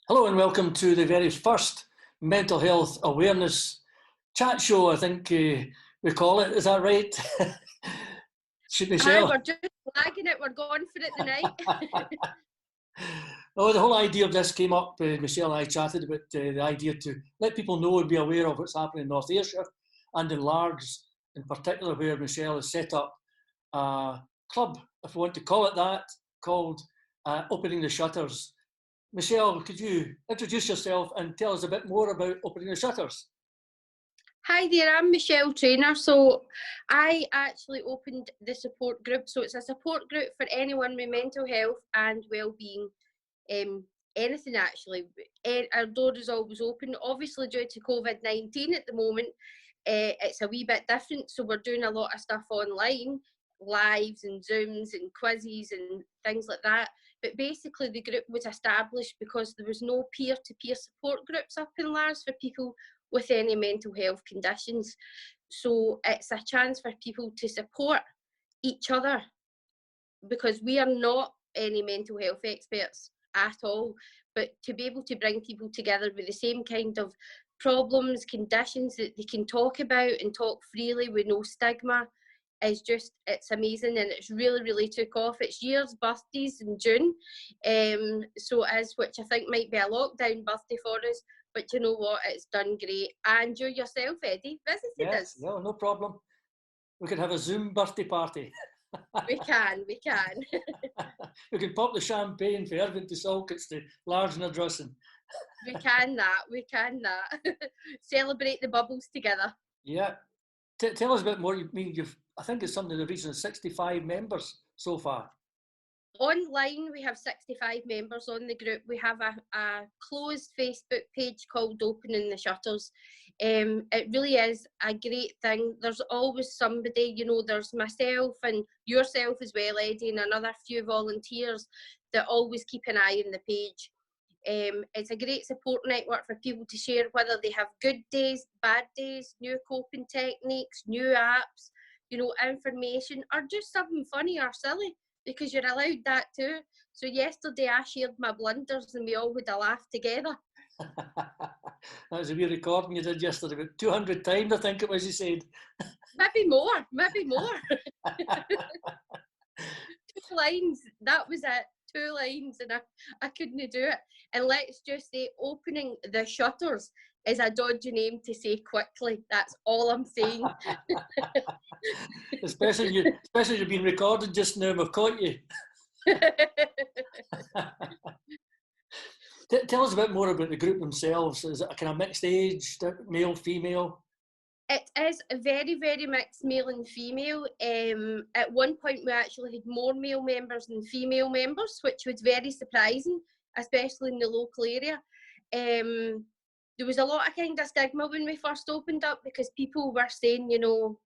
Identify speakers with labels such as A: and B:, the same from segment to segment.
A: Hello and welcome to the very first mental health awareness chat show, I think we call it. Is that right?
B: Aye,
A: Michelle?
B: we're just flagging it. We're going for it tonight.
A: Oh, the whole idea of this came up, Michelle and I chatted about the idea to let people know and be aware of what's happening in North Ayrshire and in Largs in particular, where Michelle has set up a club, if we want to call it that, called Opening the Shutters. Michelle, could you introduce yourself and tell us a bit more about Opening the Shutters?
B: Hi there, I'm Michelle Trainer. So I actually opened the support group. So it's a support group for anyone with mental health and well-being. Anything actually. Our door is always open. Obviously, due to COVID-19 at the moment, it's a wee bit different. So we're doing a lot of stuff online, lives and Zooms and quizzes and things like that. But basically, the group was established because there was no peer-to-peer support groups up in Lars for people with any mental health conditions. So it's a chance for people to support each other, because we are not any mental health experts at all, but to be able to bring people together with the same kind of problems, conditions that they can talk about and talk freely with no stigma is just, it's amazing, and it's really took off. It's year's birthdays in June, so as which I think might be a lockdown birthday for us, but you know what, it's done great. And you yourself, Eddie, visited us.
A: Yes, no problem. We could have a Zoom birthday party.
B: We can.
A: We could pop the champagne for Irving to Salkits to Large and Addressing.
B: We can that. Celebrate the bubbles together.
A: Yeah. Tell us a bit more. I think it's something in the region of 65 members so far.
B: Online, we have 65 members on the group. We have a closed Facebook page called Opening the Shutters. It really is a great thing. There's always somebody, you know, there's myself and yourself as well, Eddie, and another few volunteers that always keep an eye on the page. It's a great support network for people to share whether they have good days, bad days, new coping techniques, new apps, you know, information, or just something funny or silly, because you're allowed that too. So yesterday I shared my blunders and we all had a laugh together.
A: That was a wee recording you did yesterday, about 200 times, I think it was, you said.
B: Maybe more. 2 lines, that was it. 2 lines, and I couldn't do it. And let's just say Opening the Shutters is a dodgy name to say quickly. That's all I'm saying.
A: especially you've been recorded just now, I've caught you. Tell us a bit more about the group themselves. Is it a kind of mixed age, male, female?
B: It is very mixed, male and female. At one point we actually had more male members than female members, which was very surprising, especially in the local area. There was a lot of kind of stigma when we first opened up, because people were saying, you know,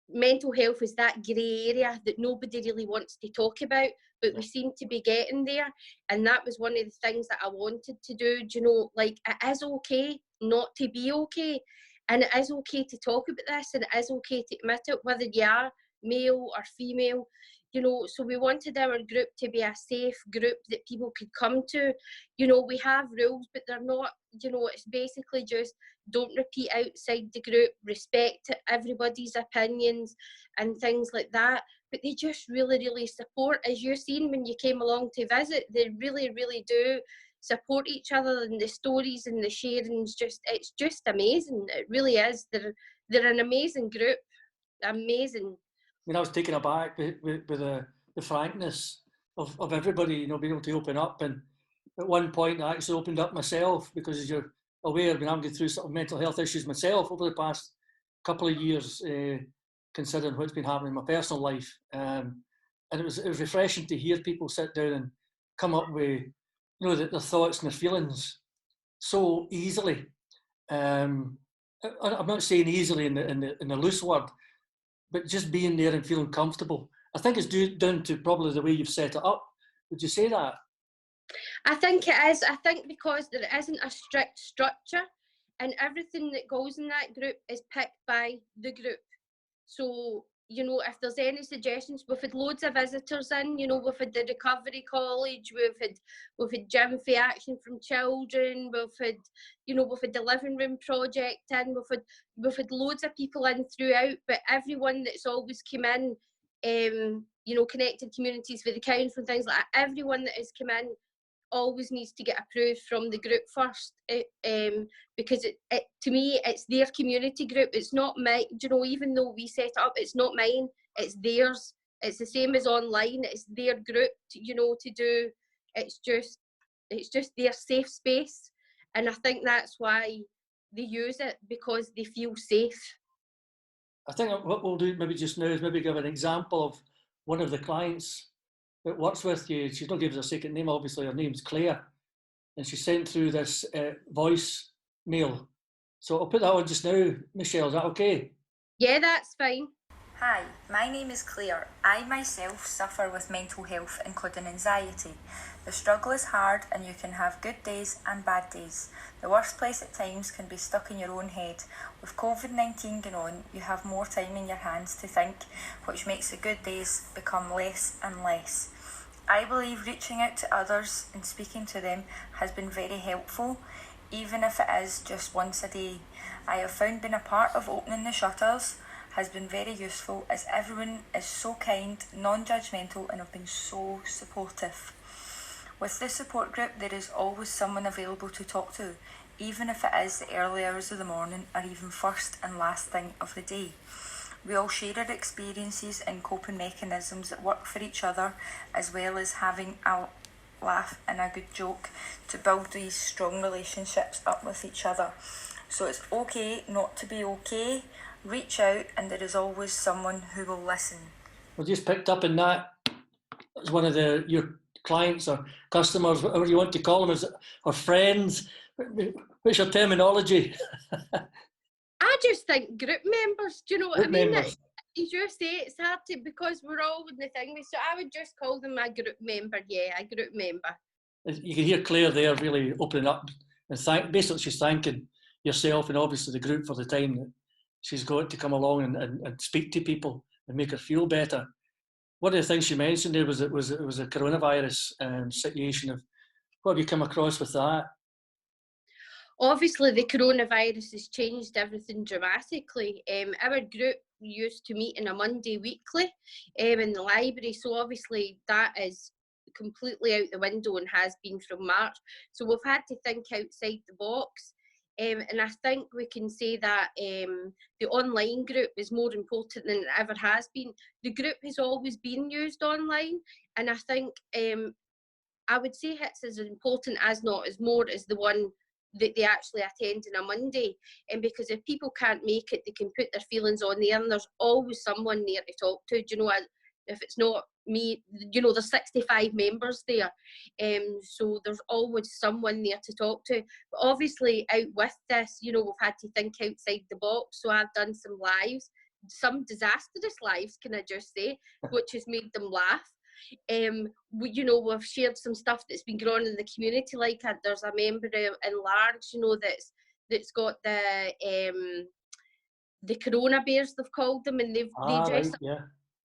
B: mental health is that grey area that nobody really wants to talk about, but we seem to be getting there. And that was one of the things that I wanted to do. You know, like, it is okay not to be okay, and it is okay to talk about this, and it is okay to admit it, whether you are male or female, you know. So we wanted our group to be a safe group that people could come to. You know, we have rules, but they're not, you know, it's basically just don't repeat outside the group, respect everybody's opinions and things like that. But they just really support, as you've seen when you came along to visit, they really do support each other, and the stories and the sharings, it's just amazing. It really is. They're an amazing group. Amazing.
A: I mean, I was taken aback with the frankness of everybody, you know, being able to open up. And at one point I actually opened up myself, because as you're aware, I've been having through sort of mental health issues myself over the past couple of years, considering what's been happening in my personal life. And it was refreshing to hear people sit down and come up with, you know, their thoughts and their feelings so easily. I'm not saying easily in the loose word, but just being there and feeling comfortable. I think it's down to probably the way you've set it up. Would you say that?
B: I think it is. I think because there isn't a strict structure, and everything that goes in that group is picked by the group. So you know, if there's any suggestions, we've had loads of visitors in, you know, we've had the Recovery College, we've had Gym for Action from Children, we've had, you know, we've had the Living Room Project in, we've had loads of people in throughout, but everyone that's always come in, you know, Connected Communities for the council and things like that, everyone that has come in always needs to get approved from the group first, because it to me it's their community group, it's not my, you know, even though we set it up, it's not mine, it's theirs. It's the same as online, it's their group to, you know, to do. It's just their safe space, and I think that's why they use it, because they feel safe.
A: I think what we'll do maybe just now is maybe give an example of one of the clients that works with you. She's not giving us a second name, obviously. Her name's Claire, and she sent through this voice mail. So I'll put that on just now. Michelle, is that okay?
B: Yeah, that's fine.
C: Hi, my name is Claire. I myself suffer with mental health, including anxiety. The struggle is hard and you can have good days and bad days. The worst place at times can be stuck in your own head. With COVID-19 going on, you have more time in your hands to think, which makes the good days become less and less. I believe reaching out to others and speaking to them has been very helpful, even if it is just once a day. I have found being a part of opening the shutters has been very useful, as everyone is so kind, non-judgmental, and have been so supportive. With this support group, there is always someone available to talk to, even if it is the early hours of the morning or even first and last thing of the day. We all share our experiences and coping mechanisms that work for each other, as well as having a laugh and a good joke to build these strong relationships up with each other. So it's okay not to be okay. Reach out, and there is always someone who will listen.
A: We just picked up in that as one of your clients or customers, whatever you want to call them, or friends. What's your terminology?
B: I just think group members, do you know what
A: Group
B: I mean?
A: members.
B: As you say, it's hard to, because we're all in the thing, so I would just call them a group member, yeah, a group member.
A: You can hear Claire there really opening up and basically she's thanking yourself and obviously the group for the time that she's got to come along and speak to people and make her feel better. One of the things she mentioned there was it was a coronavirus situation. Of what have you come across with that?
B: Obviously, the coronavirus has changed everything dramatically. Our group used to meet on a Monday weekly in the library, so obviously that is completely out the window and has been from March. So we've had to think outside the box. And I think we can say that the online group is more important than it ever has been. The group has always been used online, and I think I would say it's as important as not as more as the one that they actually attend on a Monday. And because if people can't make it, they can put their feelings on there, and there's always someone there to talk to. Do you know, if it's not me, you know, there's 65 members there, so there's always someone there to talk to. But obviously out with this, you know, we've had to think outside the box. So I've done some lives, some disastrous lives, can I just say, which has made them laugh. You know, we've shared some stuff that's been going on in the community, like there's a member in Largs, you know, that's got the Corona Bears, they've called them, and they dress up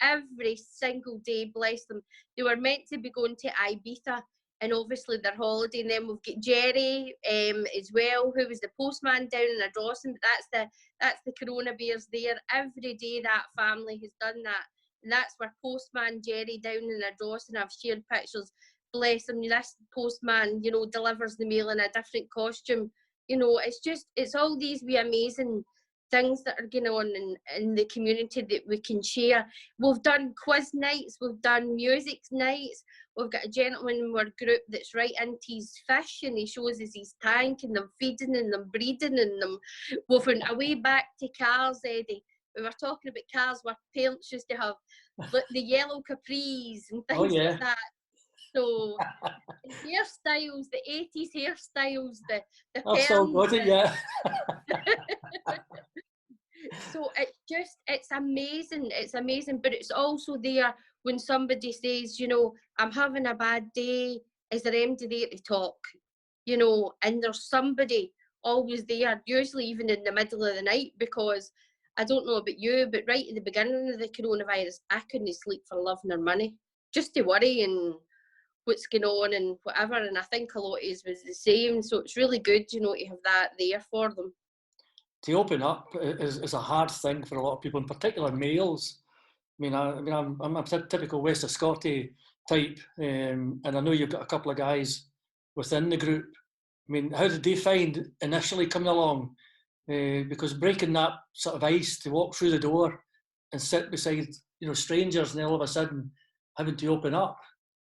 B: every single day, bless them. They were meant to be going to Ibiza, and obviously their holiday, and then we've got Jerry as well, who was the postman down in Ardrossan, but that's the Corona Bears there. Every day that family has done that, and that's where postman Jerry down in Ardrossan, I've shared pictures, bless him, this postman, you know, delivers the mail in a different costume. You know, it's all these wee amazing things that are going on in the community that we can share. We've done quiz nights, we've done music nights, we've got a gentleman in our group that's right into his fish, and he shows us his tank and them feeding and them breeding and them. We've went away back to cars, Eddie. We were talking about cars where parents used to have the yellow capris and things like that. So hairstyles, the 80s hairstyles, the
A: I've still got it, yeah.
B: So it's amazing, but it's also there when somebody says, you know, I'm having a bad day, is there anybody there to talk? You know, and there's somebody always there, usually even in the middle of the night, because I don't know about you, but right at the beginning of the coronavirus, I couldn't sleep for love nor money, just to worry and what's going on and whatever. And I think a lot of us was the same. So it's really good, you know, to have that there for them.
A: To open up is a hard thing for a lot of people, in particular males. I'm a typical West of Scotty type, and I know you've got a couple of guys within the group. I mean, how did they find initially coming along? Because breaking that sort of ice to walk through the door and sit beside, you know, strangers, and then all of a sudden having to open up,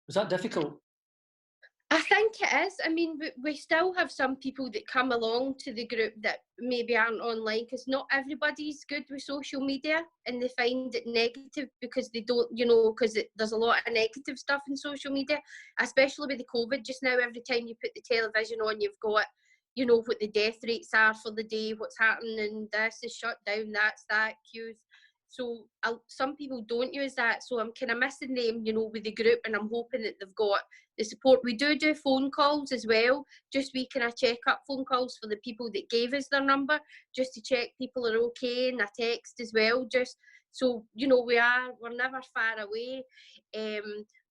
A: was that difficult?
B: I think it is. I mean, we still have some people that come along to the group that maybe aren't online, because not everybody's good with social media and they find it negative because they don't, you know, because there's a lot of negative stuff in social media, especially with the COVID. Just now, every time you put the television on, you've got, you know, what the death rates are for the day, what's happening, and this is shut down, that's that, queues. So some people don't use that. So I'm kind of missing them, you know, with the group, and I'm hoping that they've got the support. We do phone calls as well, just we kind of check up phone calls for the people that gave us their number, just to check people are okay, and a text as well, just so, you know, we're never far away.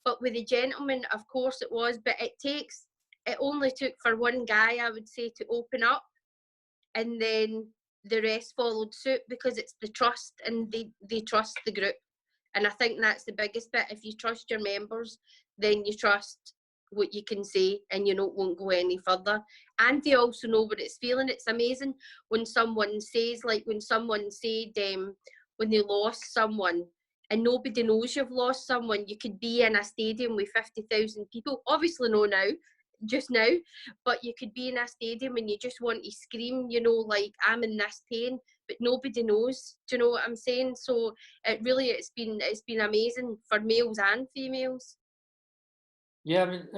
B: But with the gentleman, of course it was, but it only took for one guy, I would say, to open up, and then the rest followed suit, because it's the trust, and they trust the group. And I think that's the biggest bit. If you trust your members, then you trust what you can say, and you know it won't go any further. And they also know what it's feeling. It's amazing when someone says, like when someone said when they lost someone, and nobody knows you've lost someone. You could be in a stadium with 50,000 people, obviously no now, just now, but you could be in a stadium and you just want to scream, you know, like, I'm in this pain, but nobody knows. Do you know what I'm saying? So it's been amazing for males and females.
A: Yeah, I mean,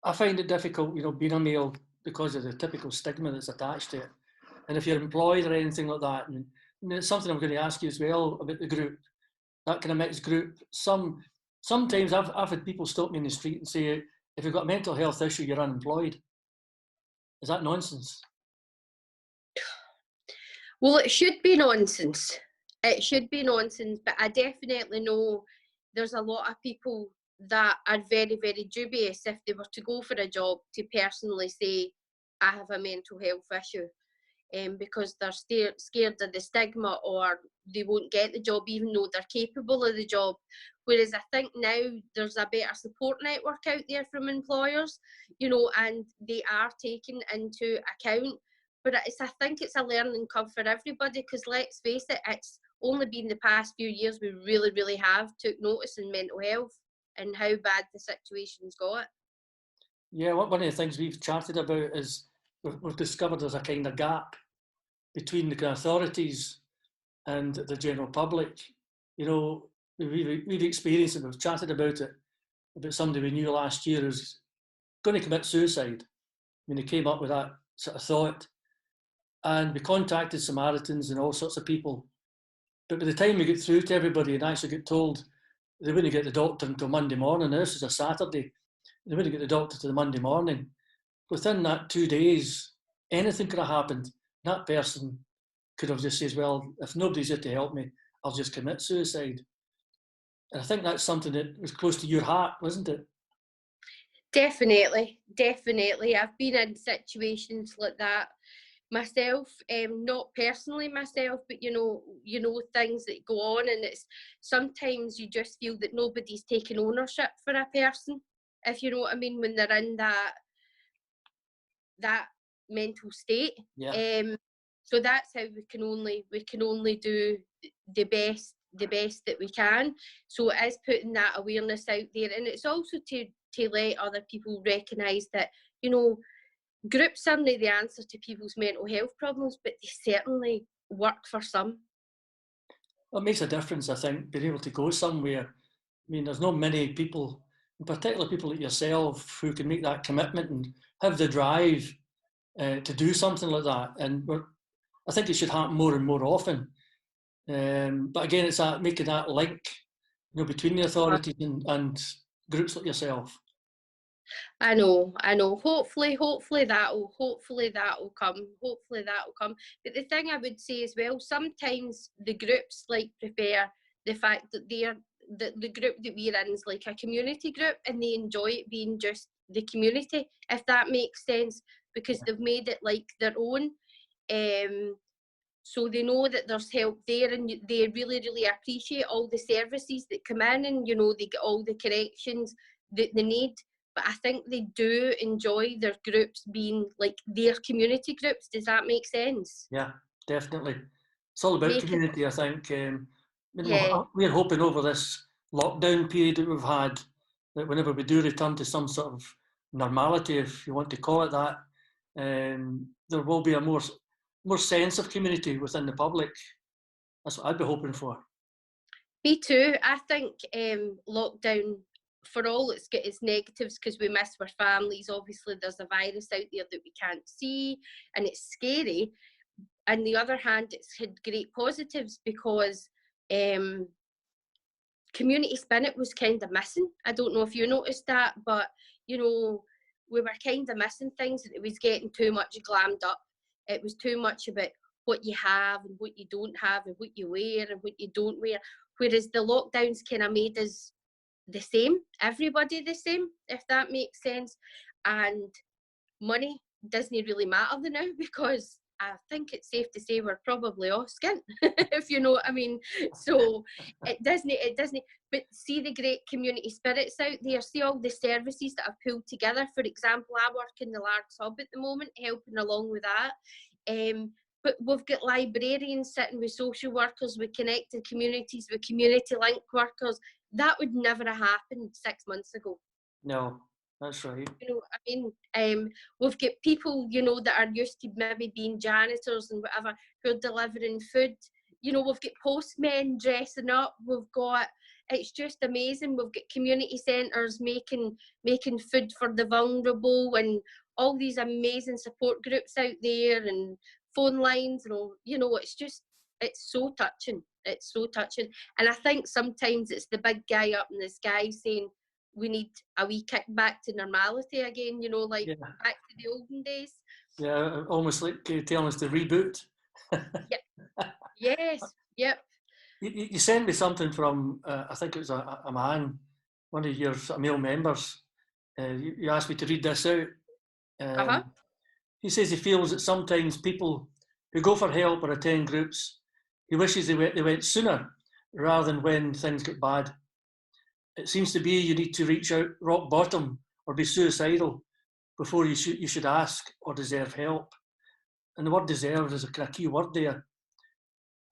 A: I find it difficult, you know, being a male, because of the typical stigma that's attached to it. And if you're employed or anything like that, and it's something I'm going to ask you as well about the group, that kind of mixed group. Sometimes I've had people stop me in the street and say, if you've got a mental health issue, you're unemployed. Is that nonsense?
B: Well, it should be nonsense. It should be nonsense, but I definitely know there's a lot of people that are very, very dubious if they were to go for a job to personally say, I have a mental health issue, because they're scared of the stigma, or they won't get the job even though they're capable of the job. Whereas I think now there's a better support network out there from employers, you know, and they are taken into account. But I think it's a learning curve for everybody, because let's face it, it's only been the past few years we really, really have took notice in mental health and how bad the situation's got.
A: Yeah, one of the things we've chatted about is we've discovered there's a kind of gap between the authorities and the general public. You know, we've experienced it, we've chatted about it, about somebody we knew last year who's going to commit suicide. I mean, they came up with that sort of thought. And we contacted Samaritans and all sorts of people. But by the time we get through to everybody and actually get told they wouldn't get the doctor until Monday morning, now this is a Saturday, they wouldn't get the doctor till the Monday morning. Within that 2 days, anything could have happened. That person could have just said, well, if nobody's here to help me, I'll just commit suicide. And I think that's something that was close to your heart, wasn't it?
B: Definitely, definitely. I've been in situations like that myself, not personally myself, but you know things that go on, and it's sometimes you just feel that nobody's taking ownership for a person, if you know what I mean, when they're in that mental state.
A: Yeah.
B: So that's how we can only do the best that we can. So it is putting that awareness out there, and it's also to let other people recognise that, you know, groups aren't the answer to people's mental health problems, but they certainly work for some.
A: It makes a difference, I think, being able to go somewhere. I mean, there's not many people, in particular people like yourself, who can make that commitment and have the drive to do something like that. And I think it should happen more and more often. But again, it's that making that link, you know, between the authorities and groups like yourself.
B: I know. Hopefully that'll come. Hopefully that'll come. But the thing I would say as well, sometimes the groups like prefer the fact that the group that we're in is like a community group, and they enjoy it being just the community, if that makes sense, because they've made it like their own. So they know that there's help there, and they really, really appreciate all the services that come in, and they get all the corrections that they need. But I think they do enjoy their groups being like their community groups. Does that make sense?
A: Yeah, definitely. It's all about
B: Making,
A: community, I think.
B: yeah,
A: We're hoping over this lockdown period that we've had, that whenever we do return to some sort of normality, if you want to call it that, there will be a more sense of community within the public. That's what I'd be hoping for.
B: me too. I think lockdown, for all it's got its negatives, because we miss our families. Obviously, there's a virus out there that we can't see, and it's scary. On the other hand, it's had great positives, because community spirit was kind of missing. I don't know if you noticed that, but we were kind of missing things. It was getting too much glammed up. It was too much about what you have and what you don't have, and what you wear and what you don't wear. Whereas the lockdowns kind of made us the same, everybody the same, if that makes sense. And money doesn't really matter now, because I think it's safe to say we're probably all skint, if you know what I mean. So it doesn't, but see the great community spirits out there, see all the services that I've pulled together. For example, I work in the Largs Hub at the moment, helping along with that. But we've got librarians sitting with social workers, with connected communities, with community link workers. That would never have happened 6 months ago.
A: No, that's right.
B: We've got people, that are used to maybe being janitors and whatever, who are delivering food. We've got postmen dressing up. It's just amazing. We've got community centres making food for the vulnerable, and all these amazing support groups out there, and phone lines, and all. It's so touching. It's so touching. And I think sometimes it's the big guy up in the sky saying, we need a wee kick back to normality again, back to the olden days.
A: Yeah, almost like telling us to reboot.
B: Yep. Yes, yep.
A: You sent me something from, I think it was a man, one of your male members. You asked me to read this out. He says he feels that sometimes people who go for help or attend groups, he wishes they went sooner rather than when things get bad. It seems to be you need to reach out rock bottom or be suicidal before you should ask or deserve help. And the word deserve is a key word there.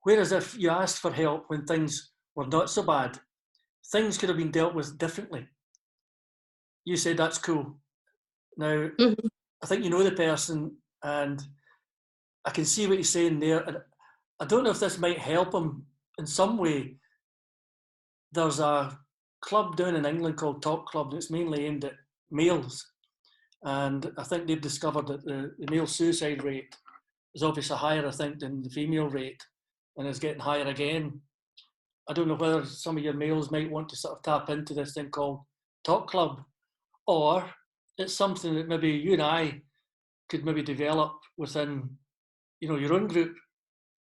A: Whereas if you asked for help when things were not so bad, things could have been dealt with differently. You said that's cool. Now, I think you know the person, and I can see what he's saying there. And I don't know if this might help him in some way. There's a club down in England called Top Club that's mainly aimed at males. And I think they've discovered that the male suicide rate is obviously higher, I think, than the female rate, and is getting higher again. I don't know whether some of your males might want to sort of tap into this thing called Top Club, or it's something that maybe you and I could maybe develop within, your own group,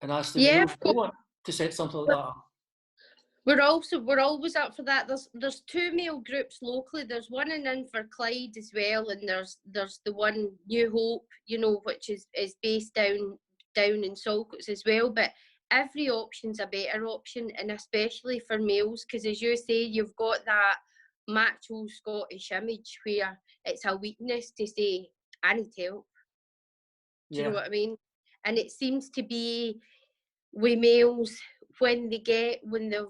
A: and ask the males if they want to set something like that up.
B: We're always up for that. There's 2 male groups locally. There's one in Inverclyde as well, and there's the one New Hope, which is based down in Saltcoats as well. But every option's a better option, and especially for males, because as you say, you've got that macho Scottish image where it's a weakness to say, I need help. Do you know what I mean? And it seems to be with males, when they've,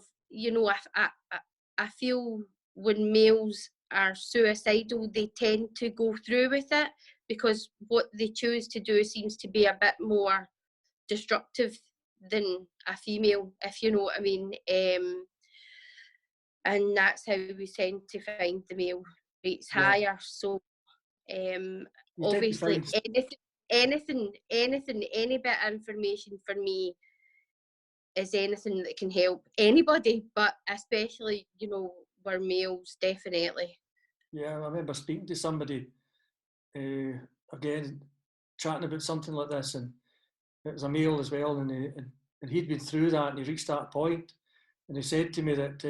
B: I feel when males are suicidal, they tend to go through with it, because what they choose to do seems to be a bit more destructive than a female, if you know what I mean. And that's how we tend to find the male rates higher. So obviously anything, any bit of information for me is anything that can help anybody, but especially, we're males, definitely.
A: Yeah, I remember speaking to somebody, again, chatting about something like this, and it was a male as well, and he'd been through that, and he reached that point, and he said to me that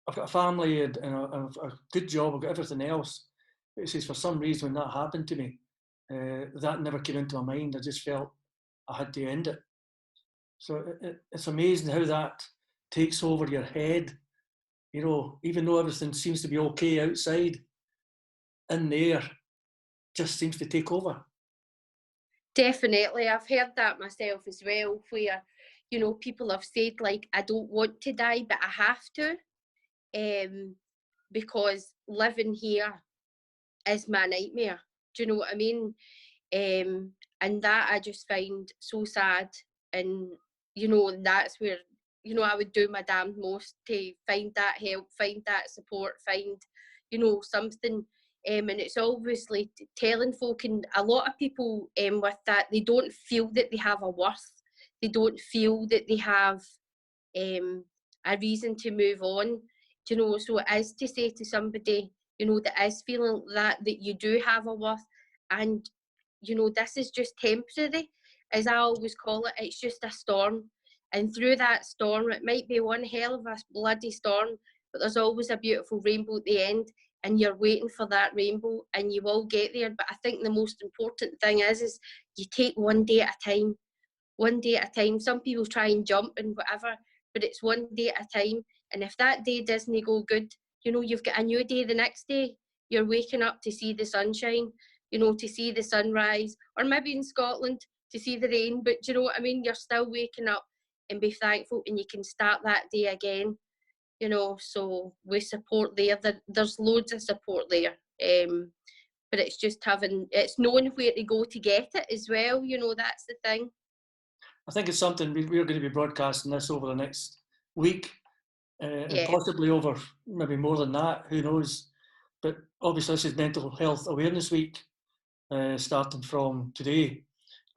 A: I've got a family and a good job, I've got everything else. But he says, for some reason, when that happened to me, that never came into my mind. I just felt I had to end it. So it's amazing how that takes over your head. You know, even though everything seems to be okay outside, in there just seems to take over.
B: Definitely, I've heard that myself as well, where, you know, people have said, like, I don't want to die, but I have to, because living here is my nightmare. Do you know what I mean? And that I just find so sad. And, you know, that's where, you know, I would do my damn most to find that help, find that support, find, you know, something. And it's obviously telling folk, and a lot of people with that, they don't feel that they have a worth. They don't feel that they have a reason to move on. You know, so it is to say to somebody, you know, that is feeling that you do have a worth, and, you know, this is just temporary, as I always call it. It's just a storm, and through that storm, it might be one hell of a bloody storm, but there's always a beautiful rainbow at the end, and you're waiting for that rainbow, and you will get there. But I think the most important thing is you take one day at a time. One day at a time. Some people try and jump and whatever, but it's one day at a time. And if that day doesn't go good, you know, you've got a new day the next day. You're waking up to see the sunshine, you know, to see the sunrise, or maybe in Scotland to see the rain. But you know what I mean? You're still waking up, and be thankful, and you can start that day again, you know. So we support there. There's loads of support there. But it's just it's knowing where to go to get it as well, you know. That's the thing.
A: I think it's something we're going to be broadcasting this over the next week, and
B: Yeah.
A: possibly over maybe more than that, who knows. But obviously this is Mental Health Awareness Week, starting from today.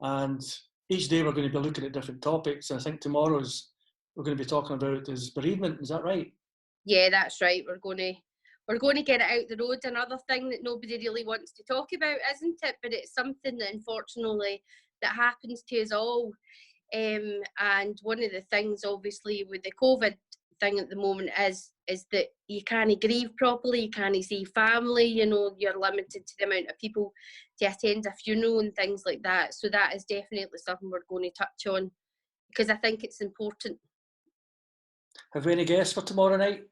A: And each day we're going to be looking at different topics. I think tomorrow's we're going to be talking about is bereavement. Is that right?
B: Yeah, that's right. We're going to get it out the road. Another thing that nobody really wants to talk about, isn't it? But it's something that unfortunately that happens to us all. And one of the things, obviously, with the COVID thing at the moment is that you can't grieve properly, you can't see family, you know, you're limited to the amount of people to attend a funeral and things like that. So that is definitely something we're going to touch on, because I think it's important.
A: Have we any guests for tomorrow night?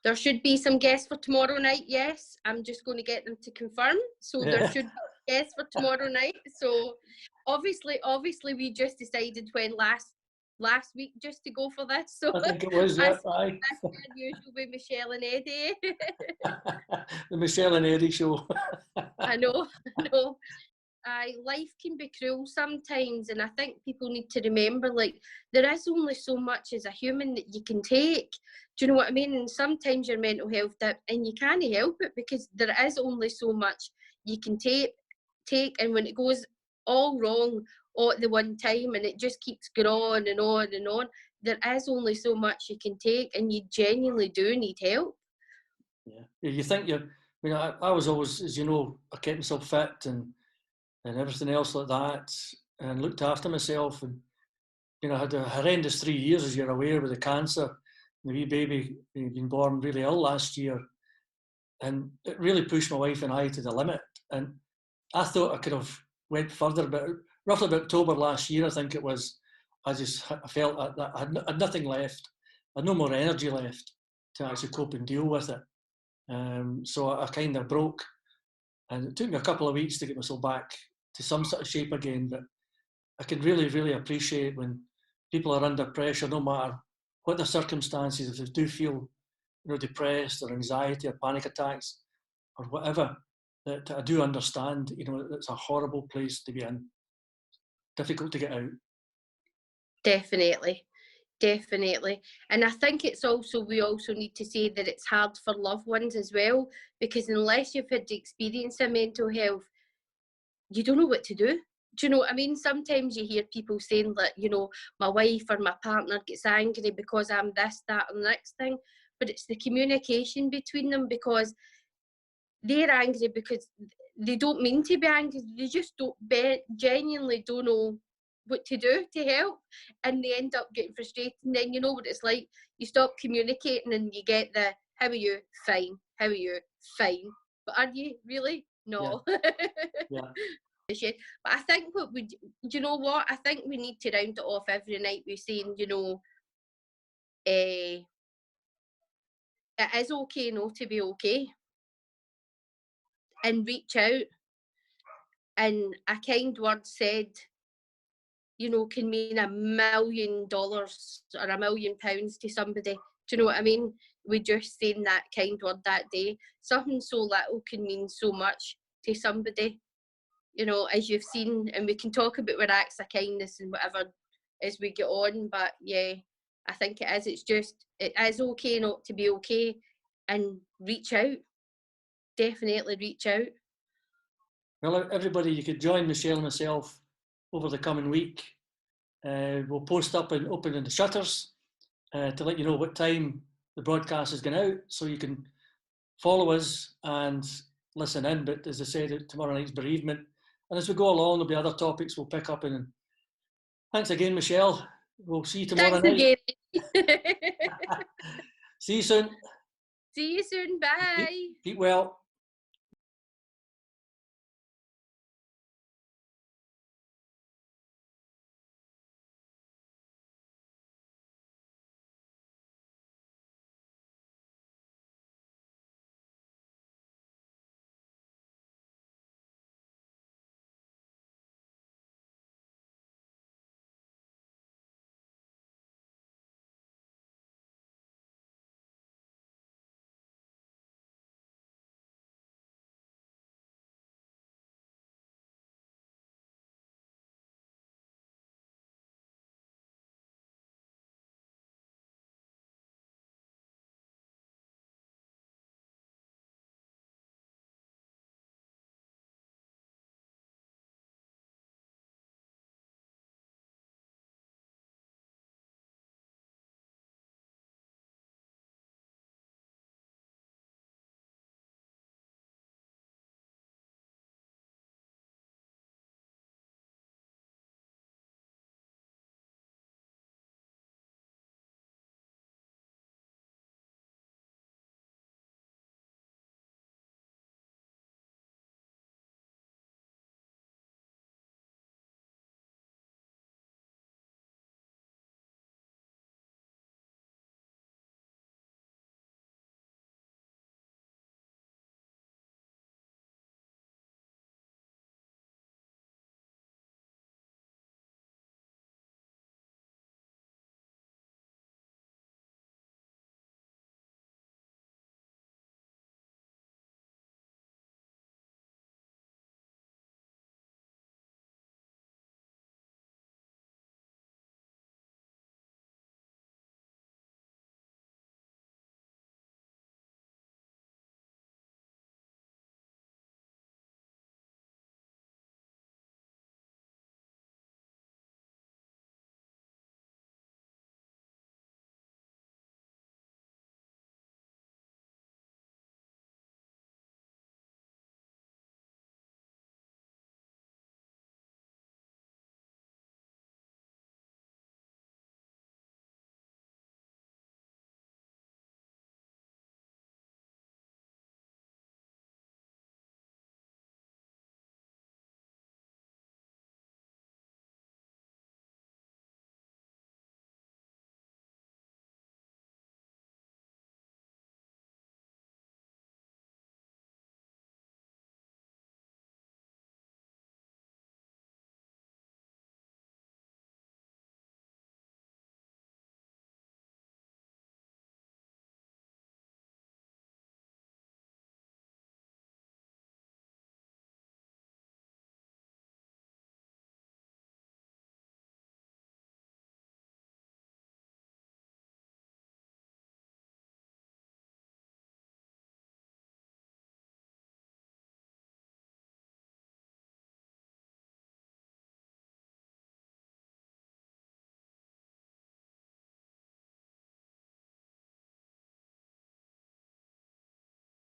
B: There should be some guests for tomorrow night, yes. I'm just going to get them to confirm. So there should be guests for tomorrow night. So obviously we just decided when last week just to go for this. So
A: I think it was, yeah. Aye.
B: that's unusual with Michelle and Eddy.
A: The Michelle and Eddy show.
B: I know. Life can be cruel sometimes, and I think people need to remember, like, there is only so much as a human that you can take. Do you know what I mean? And sometimes your mental health dip, and you can't help it, because there is only so much you can take, and when it goes all wrong all at the one time, and it just keeps going on and on and on, there is only so much you can take, and you genuinely do need help.
A: Yeah, you think you're. I mean, I was always, as you know, I kept myself fit and everything else like that, and looked after myself. And you know, I had a horrendous 3 years, as you're aware, with the cancer. The wee baby being born really ill last year, and it really pushed my wife and I to the limit. And I thought I could have went further, but roughly about October last year, I think it was, I felt that I had nothing left. I had no more energy left to actually cope and deal with it. So I kind of broke, and it took me a couple of weeks to get myself back to some sort of shape again. But I can really, really appreciate when people are under pressure, no matter what the circumstances, if they do feel, you know, depressed or anxiety or panic attacks or whatever, that I do understand, you know, it's a horrible place to be in, difficult to get out.
B: Definitely. And I think it's also, we also need to say that it's hard for loved ones as well, because unless you've had the experience of mental health, you don't know what to do. Do you know what I mean? Sometimes you hear people saying that, you know, my wife or my partner gets angry because I'm this, that, and the next thing. but it's the communication between them, because they're angry because they don't mean to be angry. They just genuinely don't know what to do to help, and they end up getting frustrated. And then you know what it's like. You stop communicating and you get the, how are you? Fine. How are you? Fine. But are you really? No.
A: Yeah.
B: But I think do you know what? I think we need to round it off every night with saying, you know, it is okay not to be okay. And reach out. And a kind word said, you know, can mean $1 million or £1 million to somebody. Do you know what I mean? We just saying that kind word that day. Something so little can mean so much to somebody, you know, as you've seen. And we can talk about our acts of kindness and whatever as we get on. But yeah, I think it is. It's just, it is okay not to be okay, and reach out. Definitely reach out.
A: Well, everybody, you could join Michelle and myself over the coming week. We'll post up and open the shutters to let you know what time the broadcast is going out, so you can follow us and listen in. But as I said, tomorrow night's bereavement, and as we go along, there'll be other topics we'll pick up. And thanks again, Michelle. We'll see you tomorrow night.
B: Again.
A: See you soon.
B: See you soon. Bye.
A: Keep well.